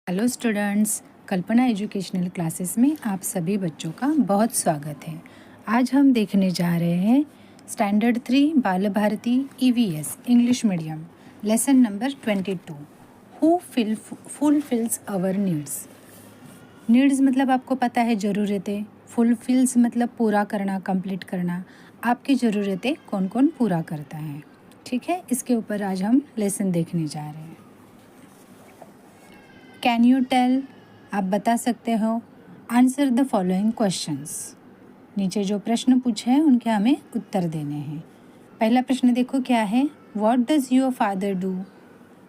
Hello students, कल्पना educational classes में आप सभी बच्चों का बहुत स्वागत है। आज हम देखने जा रहे हैं standard 3 Bal Bharati EVS English medium lesson number 22 who fulfils our needs. Needs मतलब आपको पता है ज़रूरतें, फुलफिल्स मतलब पूरा करना, कंप्लीट करना। आपकी ज़रूरतें कौन कौन पूरा करता है, ठीक है। इसके ऊपर आज हम लेसन देखने जा रहे हैं। कैन यू टेल, आप बता सकते हो। आंसर द फॉलोइंग क्वेश्चंस, नीचे जो प्रश्न पूछे हैं उनके हमें उत्तर देने हैं। पहला प्रश्न देखो क्या है, what does your father do.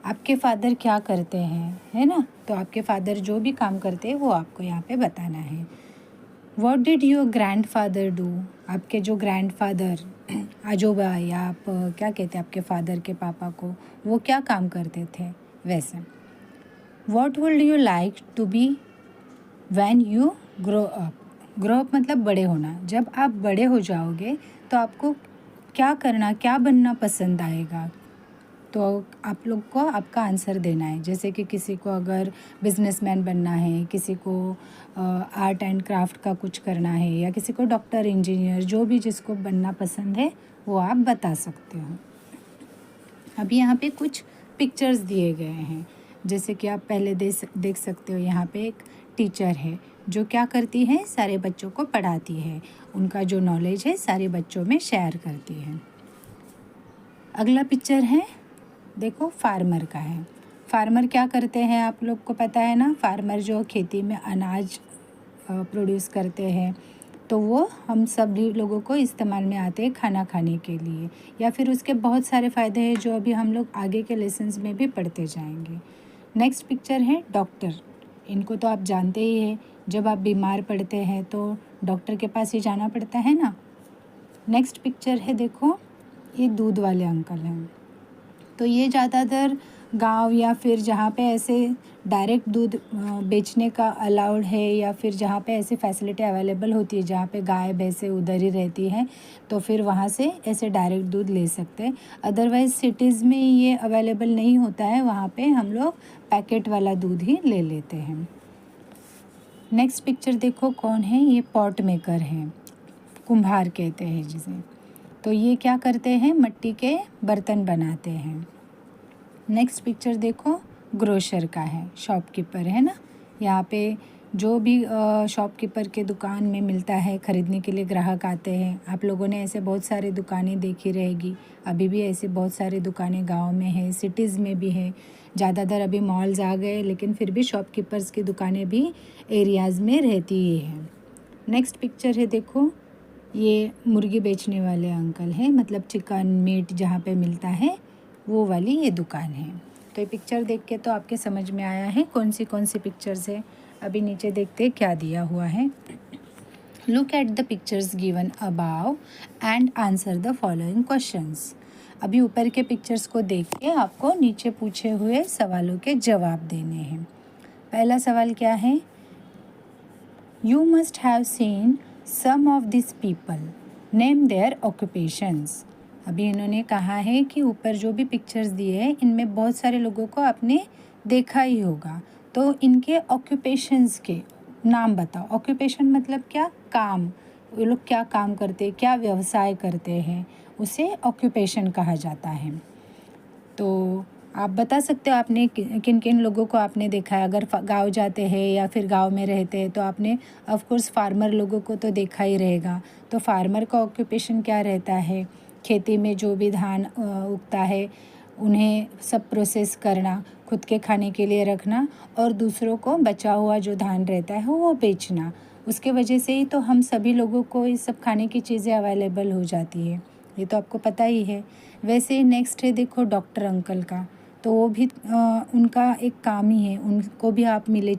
आपके फादर क्या करते हैं, है ना। तो आपके फादर जो भी काम करते हैं वो आपको यहाँ पे बताना है। What did your grand father do, आपके जो ग्रैंड फादर आजोबा या आप क्या कहते हैं आपके फादर के पापा को, वो क्या काम करते थे वैसे। What would you like to be when you grow up? Grow up मतलब बड़े होना। जब आप बड़े हो जाओगे तो आपको क्या करना, क्या बनना पसंद आएगा। तो आप लोग को आपका आंसर देना है। जैसे कि किसी को अगर बिजनेसमैन बनना है, किसी को आर्ट एंड क्राफ्ट का कुछ करना है, या किसी को डॉक्टर, इंजीनियर, जो भी जिसको बनना पसंद है वो आप बता सकते हो। अभी यहाँ पे कुछ पिक्चर्स दिए गए हैं। जैसे कि आप पहले देख सकते हो, यहाँ पे एक टीचर है जो क्या करती है, सारे बच्चों को पढ़ाती है, उनका जो नॉलेज है सारे बच्चों में शेयर करती है। अगला पिक्चर है, देखो फार्मर का है। फार्मर क्या करते हैं आप लोग को पता है ना। फार्मर जो खेती में अनाज प्रोड्यूस करते हैं, तो वो हम सभी लोगों को इस्तेमाल में आते हैं खाना खाने के लिए, या फिर उसके बहुत सारे फ़ायदे हैं जो अभी हम लोग आगे के लेसन्स में भी पढ़ते जाएंगे। नेक्स्ट पिक्चर है डॉक्टर। इनको तो आप जानते ही हैं, जब आप बीमार पड़ते हैं तो डॉक्टर के पास ही जाना पड़ता है ना। नेक्स्ट पिक्चर है, देखो ये दूध वाले अंकल हैं। तो ये ज़्यादातर गांव या फिर जहाँ पे ऐसे डायरेक्ट दूध बेचने का अलाउड है, या फिर जहाँ पे ऐसी फैसिलिटी अवेलेबल होती है, जहाँ पे गाय भैंसें उधर ही रहती हैं, तो फिर वहाँ से ऐसे डायरेक्ट दूध ले सकते हैं। अदरवाइज़ सिटीज़ में ये अवेलेबल नहीं होता है, वहाँ पे हम लोग पैकेट वाला दूध ही ले लेते हैं। नेक्स्ट पिक्चर देखो कौन है, ये पॉट मेकर हैं, कुम्हार कहते हैं जिसे। तो ये क्या करते हैं, मिट्टी के बर्तन बनाते हैं। नेक्स्ट पिक्चर देखो ग्रोसर का है, शॉपकीपर है ना। यहाँ पे जो भी शॉपकीपर के दुकान में मिलता है, ख़रीदने के लिए ग्राहक आते हैं। आप लोगों ने ऐसे बहुत सारी दुकानें देखी रहेगी, अभी भी ऐसे बहुत सारी दुकानें गांव में हैं, सिटीज़ में भी है। ज़्यादातर अभी मॉल्स आ गए, लेकिन फिर भी शॉपकीपर्स की दुकानें भी एरियाज़ में रहती ही हैं। नेक्स्ट पिक्चर है, देखो ये मुर्गी बेचने वाले अंकल हैं, मतलब चिकन मीट जहाँ पे मिलता है वो वाली ये दुकान है। तो ये पिक्चर देख के तो आपके समझ में आया है कौन सी पिक्चर्स है। अभी नीचे देखते क्या दिया हुआ है। Look at the pictures given above and answer the following questions. अभी ऊपर के पिक्चर्स को देख के आपको नीचे पूछे हुए सवालों के जवाब देने हैं। पहला सवाल क्या है, you must have seen some of this people, name their occupations. अभी इन्होंने कहा है कि ऊपर जो भी पिक्चर्स दिए हैं इनमें बहुत सारे लोगों को आपने देखा ही होगा, तो इनके ऑक्यूपेशंस के नाम बताओ। ऑक्यूपेशन मतलब क्या, काम, वो लोग क्या काम करते हैं, क्या व्यवसाय करते हैं, उसे ऑक्यूपेशन कहा जाता है। तो आप बता सकते हो आपने किन किन लोगों को आपने देखा है। अगर गांव जाते हैं या फिर गांव में रहते हैं तो आपने ऑफ कोर्स फार्मर लोगों को तो देखा ही रहेगा। तो फार्मर का ऑक्यूपेशन क्या रहता है, खेती में जो भी धान उगता है उन्हें सब प्रोसेस करना, खुद के खाने के लिए रखना, और दूसरों को बचा हुआ जो धान रहता है वो बेचना। उसके वजह से ही तो हम सभी लोगों को ये सब खाने की चीज़ें अवेलेबल हो जाती है, ये तो आपको पता ही है। वैसे नेक्स्ट है, देखो डॉक्टर अंकल का, तो वो भी उनका एक काम ही है, उनको भी आप मिल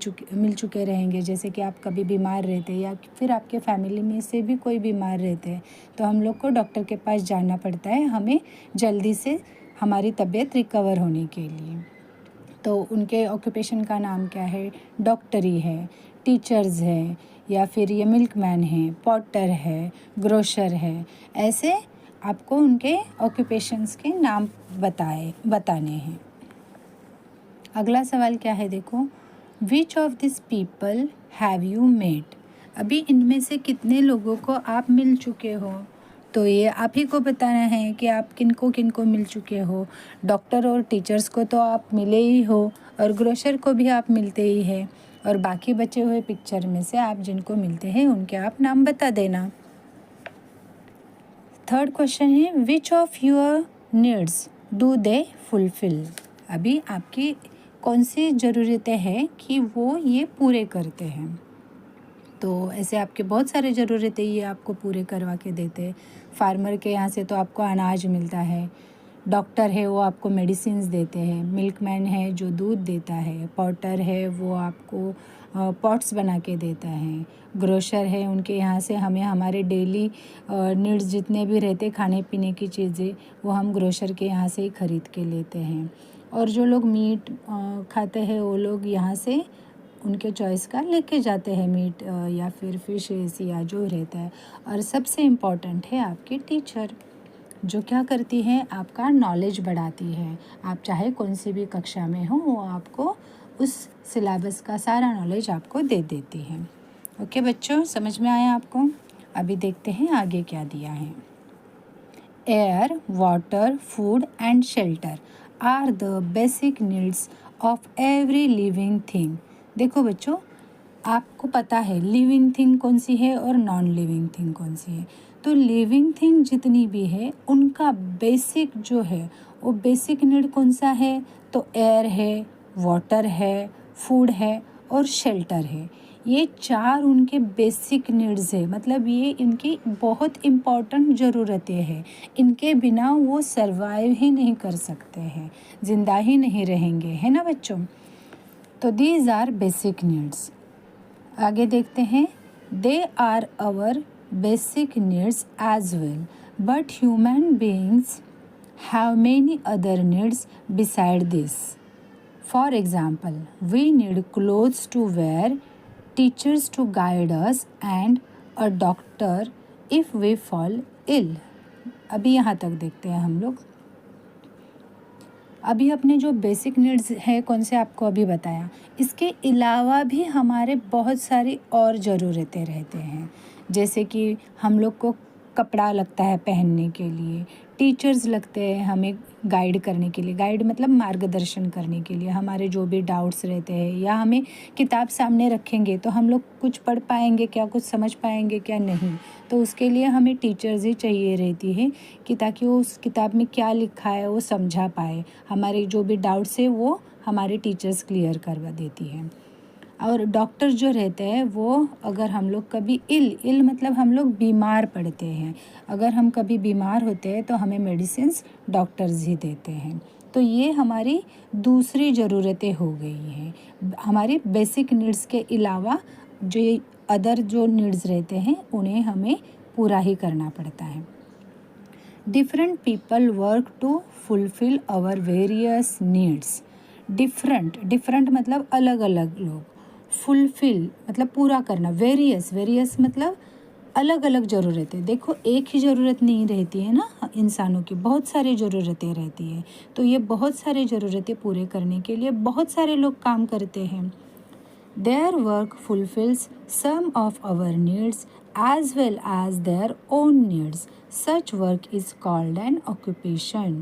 चुके रहेंगे। जैसे कि आप कभी बीमार रहते हैं या फिर आपके फैमिली में से भी कोई बीमार रहते हैं, तो हम लोग को डॉक्टर के पास जाना पड़ता है, हमें जल्दी से हमारी तबीयत रिकवर होने के लिए। तो उनके ऑक्यूपेशन का नाम क्या है, डॉक्टरी है, टीचर्स है, या फिर ये मिल्कमैन है, पॉटर है, ग्रोसर है। ऐसे आपको उनके ऑक्यूपेशंस के नाम बताने हैं। अगला सवाल क्या है, देखो which of this people have you met? अभी इनमें से कितने लोगों को आप मिल चुके हो? तो ये आप ही को बताना है कि आप किनको किनको मिल चुके हो। डॉक्टर और टीचर्स को तो आप मिले ही हो, और ग्रोसर को भी आप मिलते ही हैं, और बाकी बचे हुए पिक्चर में से आप जिनको मिलते हैं उनके आप नाम बता देना। थर्ड क्वेश्चन है, which of your needs do they fulfil? अभी आपकी कौन सी ज़रूरतें हैं कि वो ये पूरे करते हैं? तो ऐसे आपके बहुत सारे ज़रूरतें ये आपको पूरे करवा के देते हैं। फार्मर के यहाँ से तो आपको अनाज मिलता है, डॉक्टर है वो आपको मेडिसिन्स देते हैं, मिल्कमैन है जो दूध देता है, पॉटर है वो आपको पॉट्स बना के देता है, ग्रोसर है उनके यहाँ से हमें हमारे डेली नीड्स जितने भी रहते खाने पीने की चीज़ें वो हम ग्रोसर के यहाँ से ही ख़रीद के लेते हैं। और जो लोग मीट खाते हैं वो लोग यहाँ से उनके चॉइस का लेके जाते हैं मीट या फिर फिशेस या जो रहता है। और सबसे इम्पॉर्टेंट है आपकी टीचर, जो क्या करती है, आपका नॉलेज बढ़ाती है। आप चाहे कौन सी भी कक्षा में हो वो आपको उस सिलेबस का सारा नॉलेज आपको दे देती है। ओके बच्चों, समझ में आया आपको? अभी देखते हैं आगे क्या दिया है। Air, water, food and shelter are the basic needs of every living thing. देखो बच्चों, आपको पता है लिविंग थिंग कौन सी है और नॉन लिविंग थिंग कौन सी है। तो लिविंग थिंग जितनी भी है उनका बेसिक जो है वो बेसिक नीड कौन सा है? तो एयर है, वाटर है, फूड है और शेल्टर है। ये चार उनके बेसिक नीड्स है, मतलब ये इनकी बहुत इम्पॉर्टेंट ज़रूरतें हैं। इनके बिना वो सर्वाइव ही नहीं कर सकते हैं, ज़िंदा ही नहीं रहेंगे, है ना बच्चों? तो दीज आर बेसिक नीड्स। आगे देखते हैं, they are our basic needs as well, but human beings have many other needs beside this. For example, we need clothes to wear, teachers to guide us and a doctor if we fall ill. अभी यहाँ तक देखते हैं हम लोग। अभी अपने जो बेसिक नीड्स है कौन से आपको अभी बताया, इसके अलावा भी हमारे बहुत सारी और ज़रूरतें रहते हैं। जैसे कि हम लोग को कपड़ा लगता है पहनने के लिए, टीचर्स लगते हैं हमें गाइड करने के लिए, गाइड मतलब मार्गदर्शन करने के लिए, हमारे जो भी डाउट्स रहते हैं, या हमें किताब सामने रखेंगे तो हम लोग कुछ पढ़ पाएंगे क्या, कुछ समझ पाएंगे क्या, नहीं। तो उसके लिए हमें टीचर्स ही चाहिए रहती है कि ताकि वो उस किताब में क्या लिखा है वो समझा पाए, हमारे जो भी डाउट्स है वो हमारे टीचर्स क्लियर करवा देती है। और डॉक्टर जो रहते हैं वो, अगर हम लोग कभी इल मतलब हम लोग बीमार पड़ते हैं, अगर हम कभी बीमार होते हैं तो हमें मेडिसिन्स डॉक्टर्स ही देते हैं। तो ये हमारी दूसरी ज़रूरतें हो गई हैं। हमारी बेसिक नीड्स के अलावा जो अदर जो नीड्स रहते हैं उन्हें हमें पूरा ही करना पड़ता है। Different people work to fulfil our various needs. Different मतलब अलग अलग लोग, फुलफिल मतलब पूरा करना, वेरियस मतलब अलग अलग ज़रूरतें। देखो एक ही ज़रूरत नहीं रहती है ना, इंसानों की बहुत सारी ज़रूरतें रहती है। तो ये बहुत सारी ज़रूरतें पूरे करने के लिए बहुत सारे लोग काम करते हैं। Their work fulfills some of our needs as well as their own needs. Such work is called an occupation.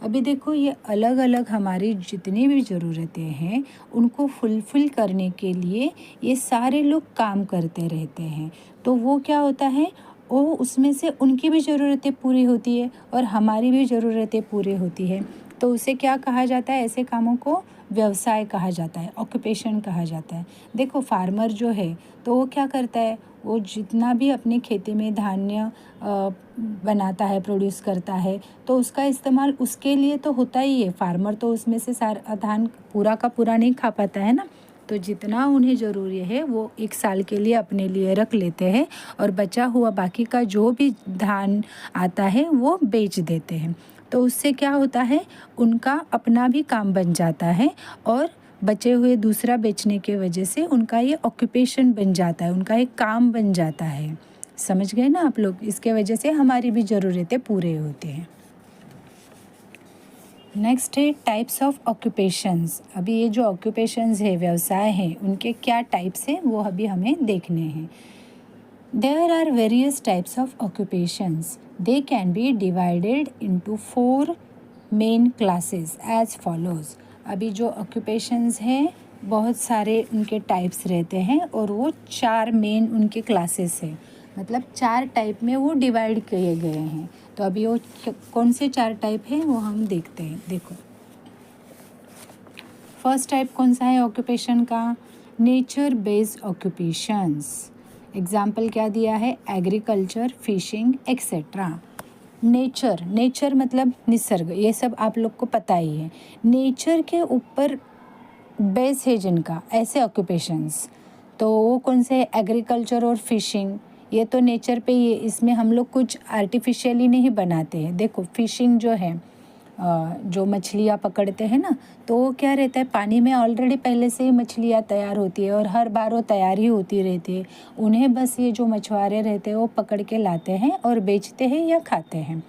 अभी देखो ये अलग अलग हमारी जितनी भी ज़रूरतें हैं उनको फुलफ़िल करने के लिए ये सारे लोग काम करते रहते हैं। तो वो क्या होता है, वो उसमें से उनकी भी ज़रूरतें पूरी होती है और हमारी भी ज़रूरतें पूरी होती है। तो उसे क्या कहा जाता है, ऐसे कामों को व्यवसाय कहा जाता है, ऑक्यूपेशन कहा जाता है। देखो फार्मर जो है तो वो क्या करता है, वो जितना भी अपनी खेती में धान्य बनाता है, प्रोड्यूस करता है, तो उसका इस्तेमाल उसके लिए तो होता ही है। फार्मर तो उसमें से सारा धान पूरा का पूरा नहीं खा पाता है ना, तो जितना उन्हें ज़रूरी है वो एक साल के लिए अपने लिए रख लेते हैं और बचा हुआ बाकी का जो भी धान आता है वो बेच देते हैं। तो उससे क्या होता है, उनका अपना भी काम बन जाता है और बचे हुए दूसरा बेचने के वजह से उनका ये ऑक्यूपेशन बन जाता है, उनका एक काम बन जाता है। समझ गए ना आप लोग? इसके वजह से हमारी भी ज़रूरतें पूरे होते हैं। नेक्स्ट है टाइप्स ऑफ ऑक्यूपेशंस। अभी ये जो ऑक्यूपेशंस है, व्यवसाय हैं, उनके क्या टाइप्स हैं वो अभी हमें देखने हैं। There are various types of occupations. They can be divided into 4 main classes as follows. अभी जो occupations हैं बहुत सारे उनके टाइप्स रहते हैं और वो 4 मेन उनके क्लासेस हैं, मतलब 4 टाइप में वो डिवाइड किए गए हैं। तो अभी वो कौन से 4 टाइप हैं वो हम देखते हैं। देखो, फर्स्ट टाइप कौन सा है ऑक्यूपेशन का? Nature based occupations. एग्जाम्पल क्या दिया है? Agriculture, fishing etcetera. नेचर मतलब निसर्ग, ये सब आप लोग को पता ही है। नेचर के ऊपर बेस है जिनका, ऐसे ऑक्यूपेशंस, तो वो कौन से? एग्रीकल्चर और फिशिंग। ये तो नेचर पे ही है, इसमें हम लोग कुछ आर्टिफिशियली नहीं बनाते हैं। देखो, फिशिंग जो है, जो मछलियाँ पकड़ते हैं ना, तो वो क्या रहता है, पानी में ऑलरेडी पहले से ही मछलियाँ तैयार होती है और हर बार वो तैयार ही होती रहती है। उन्हें बस ये जो मछुआरे रहते हैं वो पकड़ के लाते हैं और बेचते हैं या खाते हैं।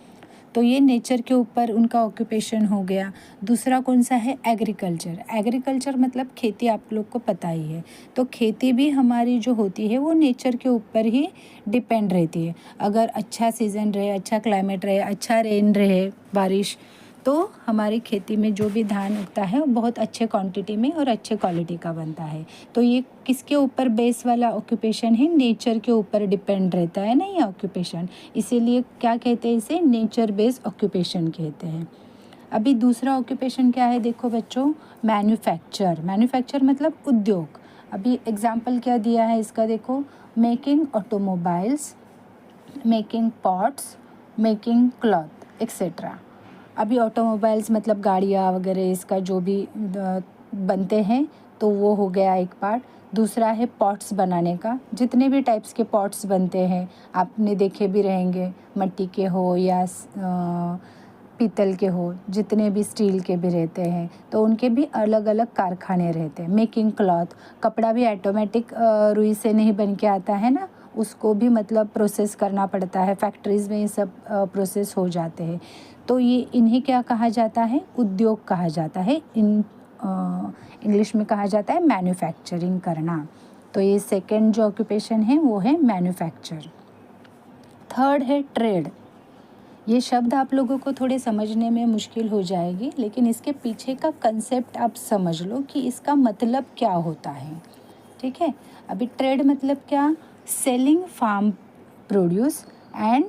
तो ये नेचर के ऊपर उनका ऑक्यूपेशन हो गया। दूसरा कौन सा है? एग्रीकल्चर। एग्रीकल्चर मतलब खेती, आप लोग को पता ही है। तो खेती भी हमारी जो होती है वो नेचर के ऊपर ही डिपेंड रहती है। अगर अच्छा सीज़न रहे, अच्छा क्लाइमेट रहे, अच्छा रेन रहे, बारिश, तो हमारी खेती में जो भी धान उगता है वो बहुत अच्छे क्वांटिटी में और अच्छे क्वालिटी का बनता है। तो ये किसके ऊपर बेस वाला ऑक्यूपेशन है? नेचर के ऊपर डिपेंड रहता है ना ये ऑक्यूपेशन, इसीलिए क्या कहते हैं? इसे नेचर बेस्ड ऑक्यूपेशन कहते हैं। अभी दूसरा ऑक्यूपेशन क्या है? देखो बच्चों, मैन्युफैक्चर। मैन्युफैक्चर मतलब उद्योग। अभी एग्जाम्पल क्या दिया है इसका? देखो, making automobiles, making pots, making cloth etcetera. अभी ऑटोमोबाइल्स मतलब गाड़ियाँ वगैरह, इसका जो भी बनते हैं, तो वो हो गया एक पार्ट। दूसरा है पॉट्स बनाने का। जितने भी टाइप्स के पॉट्स बनते हैं आपने देखे भी रहेंगे, मिट्टी के हो या पीतल के हो, जितने भी स्टील के भी रहते हैं, तो उनके भी अलग अलग कारखाने रहते हैं। मेकिंग क्लॉथ, कपड़ा भी ऑटोमेटिक रुई से नहीं बन के आता है ना, उसको भी मतलब प्रोसेस करना पड़ता है। फैक्ट्रीज़ में ये सब प्रोसेस हो जाते हैं। तो ये इन्हें क्या कहा जाता है? उद्योग कहा जाता है। इंग्लिश में कहा जाता है मैन्युफैक्चरिंग करना। तो ये सेकंड जो ऑक्यूपेशन है वो है मैन्युफैक्चर। थर्ड है ट्रेड। ये शब्द आप लोगों को थोड़े समझने में मुश्किल हो जाएगी, लेकिन इसके पीछे का कंसेप्ट आप समझ लो कि इसका मतलब क्या होता है। ठीक है, अभी ट्रेड मतलब क्या? Selling farm produce and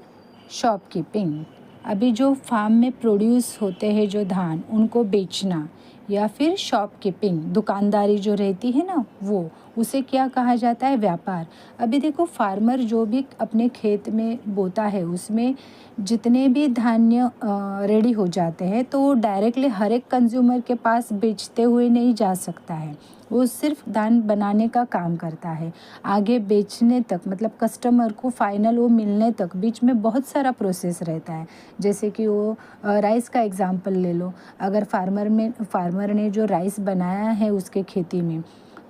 shopkeeping. अभी जो फार्म में प्रोड्यूस होते हैं जो धान, उनको बेचना, या फिर शॉपकीपिंग, दुकानदारी जो रहती है ना, वो उसे क्या कहा जाता है? व्यापार। अभी देखो, फार्मर जो भी अपने खेत में बोता है उसमें जितने भी धान्य रेडी हो जाते हैं, तो वो डायरेक्टली हर एक कंज्यूमर के पास बेचते हुए नहीं जा सकता है। वो सिर्फ धान बनाने का काम करता है, आगे बेचने तक, मतलब कस्टमर को फाइनल वो मिलने तक बीच में बहुत सारा प्रोसेस रहता है। जैसे कि वो राइस का एग्जांपल ले लो। अगर फार्मर ने जो राइस बनाया है उसके खेती में,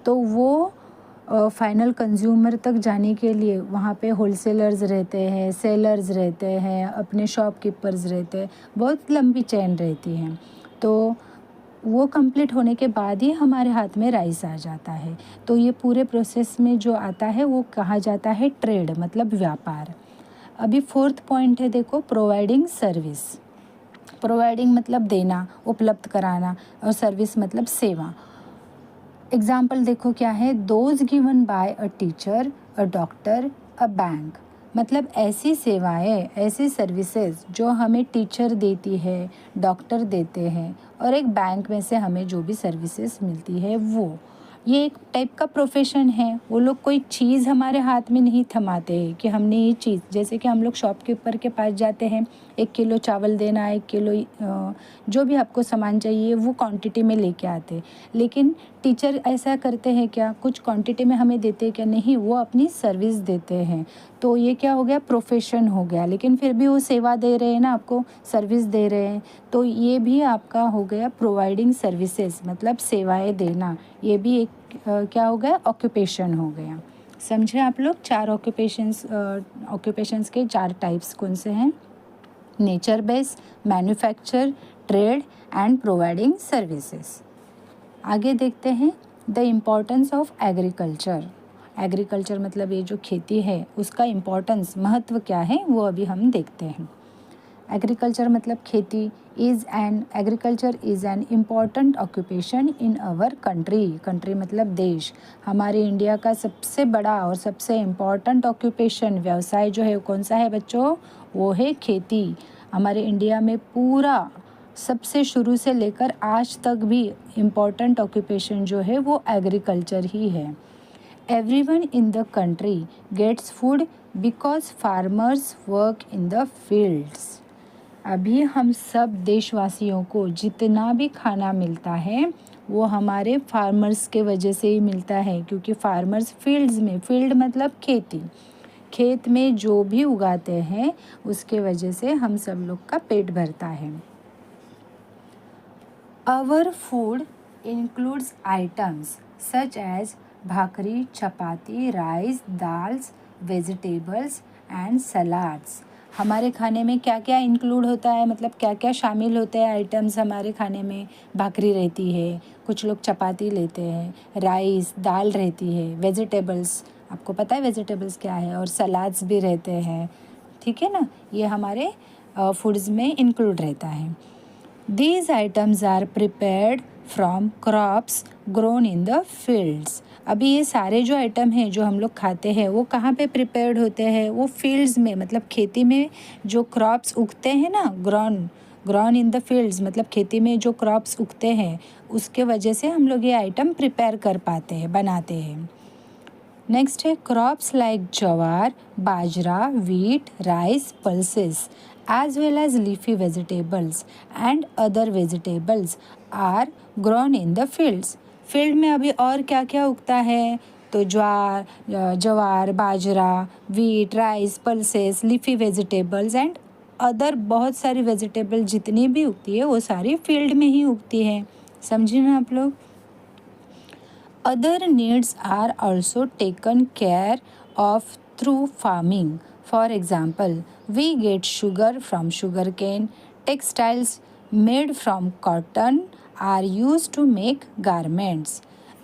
तो वो फाइनल कंज्यूमर तक जाने के लिए वहाँ पे होलसेलर्स रहते हैं, सेलर्स रहते हैं, अपने शॉपकीपर्स रहते हैं, बहुत लंबी चेन रहती है। तो वो कंप्लीट होने के बाद ही हमारे हाथ में राइस आ जाता है। तो ये पूरे प्रोसेस में जो आता है वो कहा जाता है ट्रेड, मतलब व्यापार। अभी फोर्थ पॉइंट है, देखो, प्रोवाइडिंग सर्विस। प्रोवाइडिंग मतलब देना, उपलब्ध कराना, और सर्विस मतलब सेवा। एग्जाम्पल देखो क्या है? Those given by a teacher, a doctor, a bank. मतलब ऐसी सेवाएं, ऐसी सर्विसेज जो हमें टीचर देती है, डॉक्टर देते हैं, और एक बैंक में से हमें जो भी सर्विसेज मिलती है वो। ये एक टाइप का प्रोफेशन है। वो लोग कोई चीज़ हमारे हाथ में नहीं थमाते हैं कि हमने ये चीज़, जैसे कि हम लोग शॉपकीपर के पास जाते हैं, 1 किलो चावल देना, 1 किलो जो भी आपको सामान चाहिए वो क्वांटिटी में लेके आते हैं। लेकिन टीचर ऐसा करते हैं क्या? कुछ क्वांटिटी में हमें देते हैं क्या? नहीं, वो अपनी सर्विस देते हैं। तो ये क्या हो गया? प्रोफेशन हो गया, लेकिन फिर भी वो सेवा दे रहे हैं ना, आपको सर्विस दे रहे हैं। तो ये भी आपका हो गया प्रोवाइडिंग सर्विसेज, मतलब सेवाएं देना। ये भी एक क्या हो गया? ऑक्यूपेशन हो गया। समझे आप लोग? 4 ऑक्यूपेशंस के 4 टाइप्स कौन से हैं? Nature based, manufacture, trade and providing services. आगे देखते हैं the importance of agriculture. Agriculture मतलब ये जो खेती है उसका इम्पोर्टेंस, महत्व क्या है वो अभी हम देखते हैं। एग्रीकल्चर मतलब खेती agriculture is an important occupation in our country. Country मतलब देश। हमारे इंडिया का सबसे बड़ा और सबसे इम्पॉर्टेंट ऑक्यूपेशन, व्यवसाय जो है कौन सा है बच्चों? वो है खेती। हमारे इंडिया में पूरा सबसे शुरू से लेकर आज तक भी इम्पॉर्टेंट ऑक्यूपेशन जो है वो एग्रीकल्चर ही है। Everyone in the country gets food because farmers work in the fields. अभी हम सब देशवासियों को जितना भी खाना मिलता है वो हमारे फार्मर्स के वजह से ही मिलता है, क्योंकि फार्मर्स फील्ड्स में, फील्ड मतलब खेती, खेत में जो भी उगाते हैं उसके वजह से हम सब लोग का पेट भरता है। Our food includes items such as bhakri, chapati, rice, dals, vegetables and salads. हमारे खाने में क्या क्या इंक्लूड होता है, मतलब क्या क्या शामिल होते हैं आइटम्स हमारे खाने में? भाकरी रहती है, कुछ लोग चपाती लेते हैं, राइस, दाल रहती है, वेजिटेबल्स, आपको पता है वेजिटेबल्स क्या है, और सलाड्स भी रहते हैं, ठीक है ना। ये हमारे फूड्स में इंक्लूड रहता है। These items are prepared from crops grown in the fields. अभी ये सारे जो आइटम हैं जो हम लोग खाते हैं वो कहाँ पे प्रिपेयर्ड होते हैं? वो फील्ड्स में, मतलब खेती में जो क्रॉप्स उगते हैं ना, ग्रॉन इन द फील्ड्स, मतलब खेती में जो क्रॉप्स उगते हैं उसके वजह से हम लोग ये आइटम प्रिपेयर कर पाते हैं, बनाते हैं। नेक्स्ट है crops like jowar, bajra, wheat, rice, pulses as well as leafy vegetables and other vegetables are grown in the fields. Field में अभी और क्या क्या उगता है? तो jowar, bajra, wheat, rice, pulses, leafy vegetables and other बहुत सारी वेजिटेबल जितनी भी उगती है वो सारी फील्ड में ही उगती है। समझे ना आप लोग? Other needs are also taken care of through farming. For example, we get sugar from sugarcane. Textiles made from cotton are used to make garments.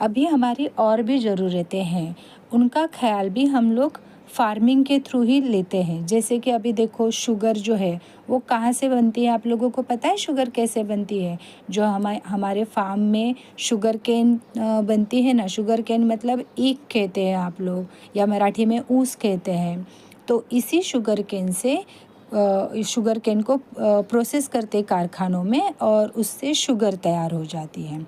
अभी हमारी और भी ज़रूरतें हैं, उनका ख्याल भी हम लोग फार्मिंग के थ्रू ही लेते हैं। जैसे कि अभी देखो शुगर जो है वो कहाँ से बनती है? आप लोगों को पता है शुगर कैसे बनती है? जो हमारे फार्म में शुगर केन बनती है ना, शुगर केन मतलब ईख कहते हैं आप लोग, या मराठी में ऊस कहते हैं। तो इसी शुगर केन से शुगर केन को प्रोसेस करते कारखानों में और उससे शुगर तैयार हो जाती है।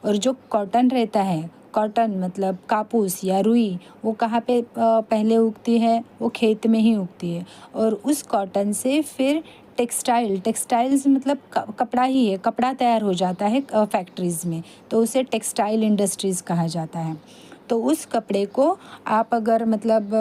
और जो कॉटन रहता है, कॉटन मतलब कापूस या रुई, वो कहाँ पे पहले उगती है? वो खेत में ही उगती है। और उस कॉटन से फिर टेक्सटाइल्स मतलब कपड़ा ही है, कपड़ा तैयार हो जाता है फैक्ट्रीज़ में, तो उसे टेक्सटाइल इंडस्ट्रीज़ कहा जाता है। तो उस कपड़े को आप अगर मतलब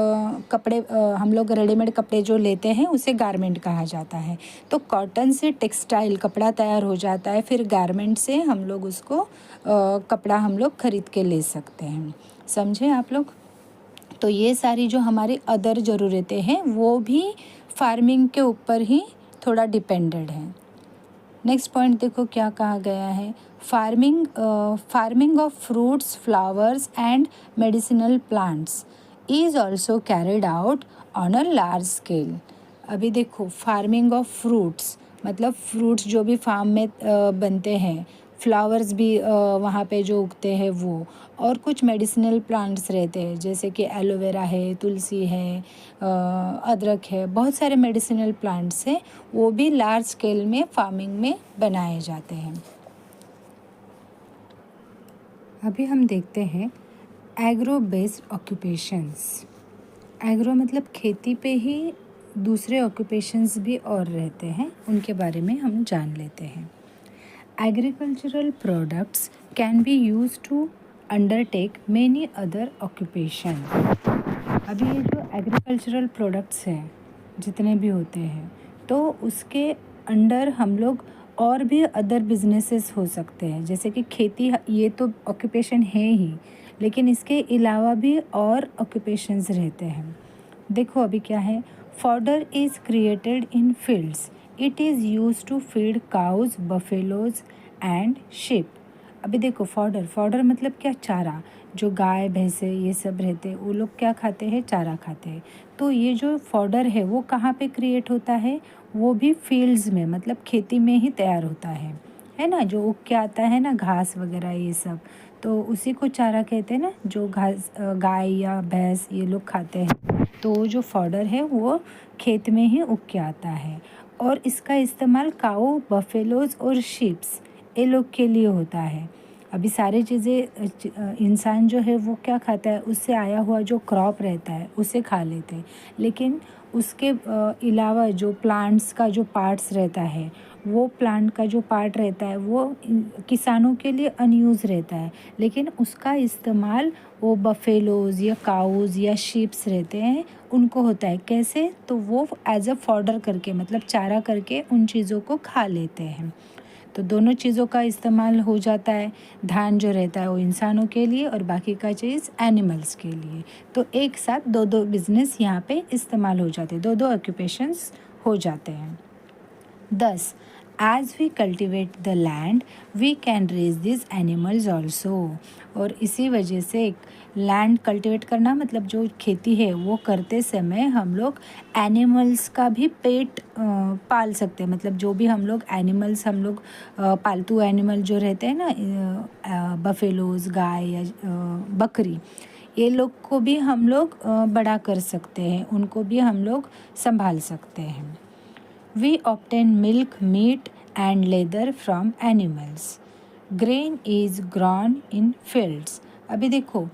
हम लोग रेडीमेड कपड़े जो लेते हैं उसे गारमेंट कहा जाता है। तो कॉटन से टेक्सटाइल कपड़ा तैयार हो जाता है, फिर गारमेंट से हम लोग उसको कपड़ा हम लोग ख़रीद के ले सकते हैं। समझे आप लोग? तो ये सारी जो हमारी अदर ज़रूरतें हैं वो भी फार्मिंग के ऊपर ही थोड़ा डिपेंडेड है। नेक्स्ट पॉइंट देखो क्या कहा गया है। Farming of fruits, flowers and medicinal plants is also carried out on a large scale. अभी देखो फार्मिंग ऑफ फ्रूट्स मतलब फ्रूट्स जो भी फार्म में बनते हैं, फ्लावर्स भी वहाँ पे जो उगते हैं वो, और कुछ मेडिसिनल प्लांट्स रहते हैं जैसे कि एलोवेरा है, तुलसी है, अदरक है, बहुत सारे मेडिसिनल प्लांट्स हैं, वो भी लार्ज स्केल में फार्मिंग में बनाए जाते हैं। अभी हम देखते हैं एग्रो बेस्ड ऑक्यूपेशंस। एग्रो मतलब खेती पे ही दूसरे ऑक्यूपेशंस भी और रहते हैं, उनके बारे में हम जान लेते हैं। Agricultural products can be use to undertake many other occupation. अभी ये जो एग्रीकल्चरल प्रोडक्ट्स हैं जितने भी होते हैं, तो उसके अंडर हम लोग और भी अदर बिजनेसेस हो सकते हैं। जैसे कि खेती, ये तो ऑक्यूपेशन है ही, लेकिन इसके अलावा भी और ऑक्यूपेशंस रहते हैं। देखो अभी क्या है, fodder is created in fields it is use to feed cows, buffaloes and sheep. अभी देखो फॉडर, फॉडर मतलब क्या, चारा। जो गाय भैंसे ये सब रहते हैं वो लोग क्या खाते हैं, चारा खाते हैं। तो ये जो फॉडर है वो कहाँ पे क्रिएट होता है, वो भी फील्ड्स में, मतलब खेती में ही तैयार होता है ना। जो उग के आता है ना, घास वगैरह ये सब, तो उसी को चारा कहते हैं ना, जो घास गाय या भैंस ये लोग खाते हैं। तो जो फॉडर है वो खेत में ही उग के आता है। और इसका इस्तेमाल काऊ, बफेलोज और शीप्स ये लोग के लिए होता है। अभी सारी चीज़ें इंसान जो है वो क्या खाता है, उससे आया हुआ जो क्रॉप रहता है उसे खा लेते हैं। लेकिन उसके अलावा जो प्लांट्स का जो पार्ट्स रहता है, वो प्लांट का जो पार्ट रहता है वो किसानों के लिए अनयूज़ रहता है। लेकिन उसका इस्तेमाल वो बफेलोज़ या काउज़ या शीप्स रहते हैं उनको होता है। कैसे, तो वो एज अ फॉडर करके, मतलब चारा करके उन चीज़ों को खा लेते हैं। तो दोनों चीज़ों का इस्तेमाल हो जाता है। धान जो रहता है वो इंसानों के लिए और बाकी का चीज़ एनिमल्स के लिए। तो एक साथ दो दो बिजनेस यहाँ पे इस्तेमाल हो जाते हैं, दो दो ऑक्यूपेशंस हो जाते हैं। 10. As we cultivate the land, we can raise these animals also. और इसी वजह से लैंड कल्टिवेट करना मतलब जो खेती है वो करते समय हम लोग एनिमल्स का भी पेट पाल सकते हैं। मतलब जो भी हम लोग एनिमल्स, हम लोग पालतू एनिमल जो रहते हैं ना, बफेलोज, गाय या बकरी, ये लोग को भी हम लोग बड़ा कर सकते हैं, उनको भी हम लोग संभाल सकते हैं। We obtain milk, meat and leather from animals. Grain is grown in fields. अभी देखो,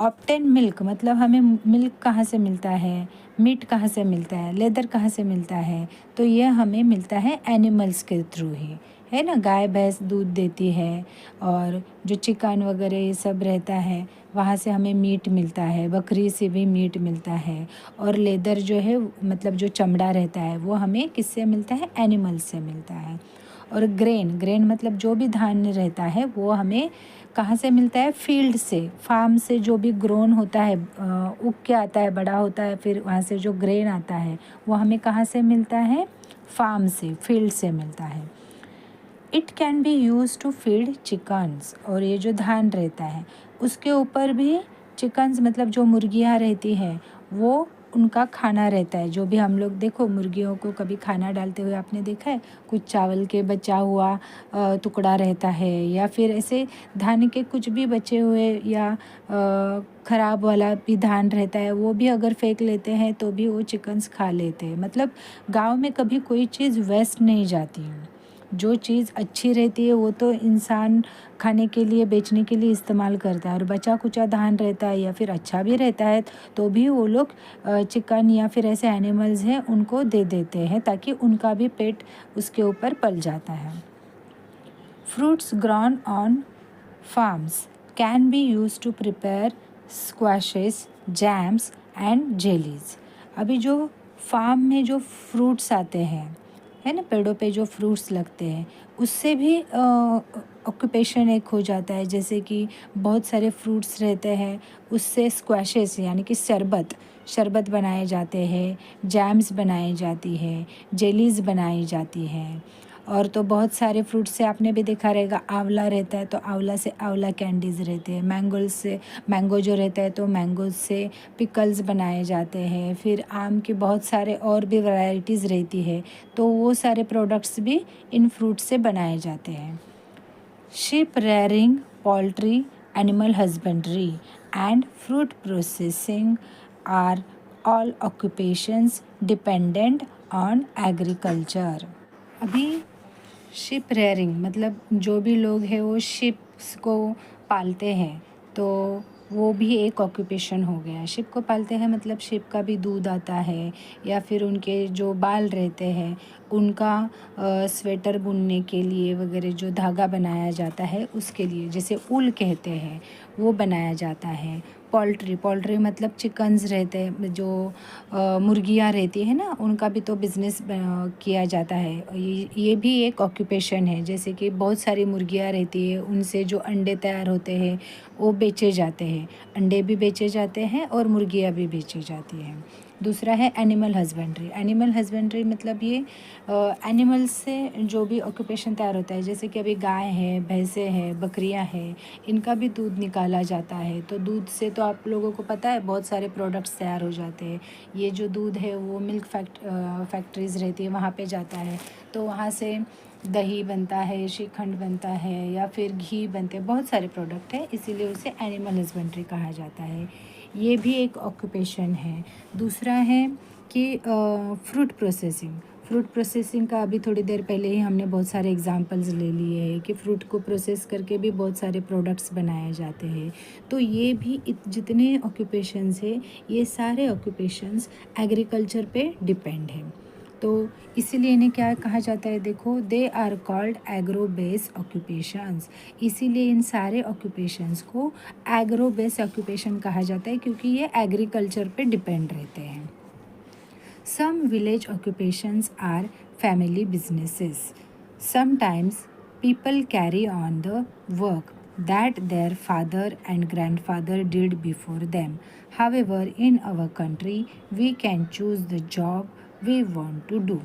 ऑप्टेन मिल्क मतलब हमें मिल्क कहाँ से मिलता है, मीट कहाँ से मिलता है, लेदर कहाँ से मिलता है, तो यह हमें मिलता है एनिमल्स के थ्रू ही, है ना। गाय भैंस दूध देती है और जो चिकन वगैरह ये सब रहता है वहाँ से हमें मीट मिलता है, बकरी से भी मीट मिलता है। और लेदर जो है मतलब जो चमड़ा रहता है वो हमें किससे मिलता है, एनिमल्स से मिलता है। और ग्रेन, ग्रेन मतलब जो भी धान्य रहता है वो हमें कहाँ से मिलता है, फील्ड से, फार्म से जो भी ग्रोन होता है, उग के आता है, बड़ा होता है, फिर वहाँ से जो ग्रेन आता है वो हमें कहाँ से मिलता है, फार्म से, फील्ड से मिलता है। It can be use to feed chickens. और ये जो धान रहता है उसके ऊपर भी चिकन्स मतलब जो मुर्गियाँ रहती हैं वो उनका खाना रहता है। जो भी हम लोग देखो मुर्गियों को कभी खाना डालते हुए आपने देखा है, कुछ चावल के बचा हुआ टुकड़ा रहता है, या फिर ऐसे धान के कुछ भी बचे हुए या ख़राब वाला भी धान रहता है वो भी अगर फेंक लेते हैं तो भी वो चिकन्स खा लेते हैं। मतलब गांव में कभी कोई चीज़ वेस्ट नहीं जाती है। जो चीज़ अच्छी रहती है वो तो इंसान खाने के लिए, बेचने के लिए इस्तेमाल करता है। और बचा कुचा धान रहता है या फिर अच्छा भी रहता है तो भी वो लोग चिकन या फिर ऐसे एनिमल्स हैं उनको दे देते हैं ताकि उनका भी पेट उसके ऊपर पल जाता है। Fruits grown on farms can be use to prepare squashes, jams and jellies. अभी जो फार्म में जो फ्रूट्स आते हैं, है ना, पेड़ों पे जो फ्रूट्स लगते हैं उससे भी ऑक्यूपेशन एक हो जाता है। जैसे कि बहुत सारे फ्रूट्स रहते हैं उससे स्क्वैशेस यानी कि शरबत बनाए जाते हैं, जैम्स बनाई जाती है, जेलीज़ बनाई जाती हैं। और तो बहुत सारे फ्रूट्स से आपने भी देखा रहेगा, आंवला रहता है तो आंवला से आंवला कैंडीज़ रहते हैं, मैंगो जो रहता है तो मैंगो से पिकल्स बनाए जाते हैं। फिर आम के बहुत सारे और भी वैरायटीज़ रहती है तो वो सारे प्रोडक्ट्स भी इन फ्रूट से बनाए जाते हैं। Sheep rearing, poultry, animal husbandry and fruit processing are all occupations dependent on agriculture. अभी शिप रेयरिंग मतलब जो भी लोग हैं वो शिप्स को पालते हैं तो वो भी एक ऑक्यूपेशन हो गया। शिप को पालते हैं मतलब शिप का भी दूध आता है, या फिर उनके जो बाल रहते हैं उनका स्वेटर बुनने के लिए वगैरह जो धागा बनाया जाता है उसके लिए, जैसे ऊल कहते हैं, वो बनाया जाता है। पोल्ट्री मतलब चिकन्स रहते हैं, जो मुर्गियाँ रहती है ना उनका भी तो बिज़नेस किया जाता है। ये भी एक ऑक्यूपेशन है। जैसे कि बहुत सारी मुर्गियाँ रहती है, उनसे जो अंडे तैयार होते हैं वो बेचे जाते हैं, अंडे भी बेचे जाते हैं और मुर्गियाँ भी बेची जाती हैं। दूसरा है एनिमल हस्बेंड्री। एनिमल हस्बेंड्री मतलब ये एनिमल्स से जो भी ऑक्यूपेशन तैयार होता है, जैसे कि अभी गाय है, भैंसें हैं, बकरियां हैं, इनका भी दूध निकाला जाता है। तो दूध से तो आप लोगों को पता है बहुत सारे प्रोडक्ट्स तैयार हो जाते हैं। ये जो दूध है वो मिल्क फैक्ट्रीज़ रहती है, वहाँ पे जाता है, तो वहाँ से दही बनता है, श्रीखंड बनता है, या फिर घी बनते हैं, बहुत सारे प्रोडक्ट है, इसीलिए उसे एनिमल हस्बेंड्री कहा जाता है। ये भी एक ऑक्यूपेशन है। दूसरा है कि फ्रूट प्रोसेसिंग। फ्रूट प्रोसेसिंग का अभी थोड़ी देर पहले ही हमने बहुत सारे एग्जांपल्स ले लिए हैं कि फ्रूट को प्रोसेस करके भी बहुत सारे प्रोडक्ट्स बनाए जाते हैं। तो ये भी जितने ऑक्यूपेशंस है, ये सारे ऑक्यूपेशंस एग्रीकल्चर पे डिपेंड है। तो इसीलिए इन्हें क्या कहा जाता है, देखो, they are called agro based occupations. इसीलिए इन सारे ऑक्यूपेशंस को एग्रो बेस्ड ऑक्यूपेशन कहा जाता है, क्योंकि ये एग्रीकल्चर पे डिपेंड रहते हैं। Some village occupations are family businesses. Sometimes people carry on the work that their father and grandfather did before them. However, in our country, we can choose the job we want to do.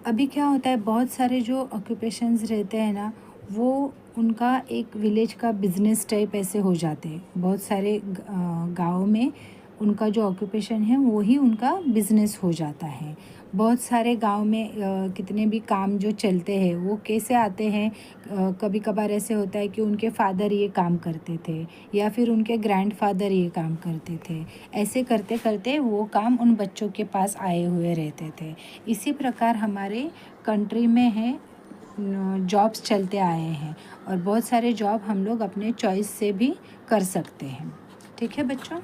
अभी क्या होता है, बहुत सारे जो occupations रहते हैं ना, वो उनका एक विलेज का बिजनेस टाइप ऐसे हो जाते हैं। बहुत सारे गाँव में उनका जो ऑक्यूपेशन है वही उनका बिजनेस हो जाता है। बहुत सारे गांव में कितने भी काम जो चलते हैं वो कैसे आते हैं, कभी कभार ऐसे होता है कि उनके फादर ये काम करते थे या फिर उनके ग्रैंडफादर ये काम करते थे। ऐसे करते करते वो काम उन बच्चों के पास आए हुए रहते थे। इसी प्रकार हमारे कंट्री में है, जॉब्स चलते आए हैं, और बहुत सारे जॉब हम लोग अपने चॉइस से भी कर सकते हैं। ठीक है बच्चों।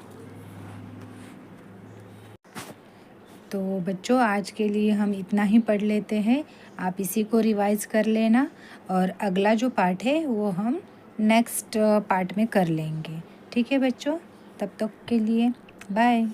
तो बच्चों, आज के लिए हम इतना ही पढ़ लेते हैं। आप इसी को रिवाइज़ कर लेना, और अगला जो पार्ट है वो हम नेक्स्ट पार्ट में कर लेंगे। ठीक है बच्चों, तब तक के लिए बाय।